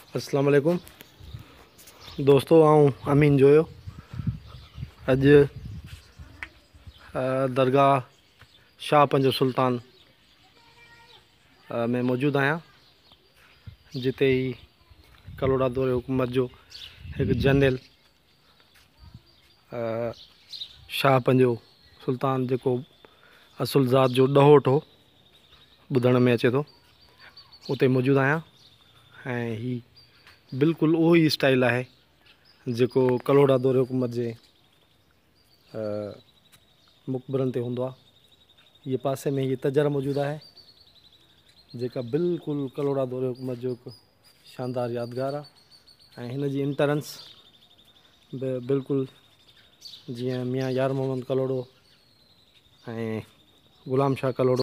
अस्सलाम वालेकुम दोस्तों, आऊँ अमीन जोयो। अज दरगाह शाह पंजो सुल्तान में मौजूद आहियां, जिते ही कलोड़ा दौरे हुकूमत जो एक जनरल शाह पंजो सुल्तान जेको असुल ज़ात जो ॾहोट हो ॿुधण में अचे थो, उते मौजूद आहियां। ऐं ही बिल्कुलु उहो ई स्टाइल आहे जेको कलोड़ा दौरे हुकूमत जे मुक़बरनि ते हूंदो आहे। ये पासे में ये तजर मौजूदु आहे, जेका बिल्कुलु कलोड़ा दौरे हुकूमत जो हिकु शानदार यादगार आहे। ऐं हिन जी इंटरेंस बिल्कुलु जीअं मियां यार मोहम्मद कलोड़ो ऐं ग़ुलाम शाह कलोड़ो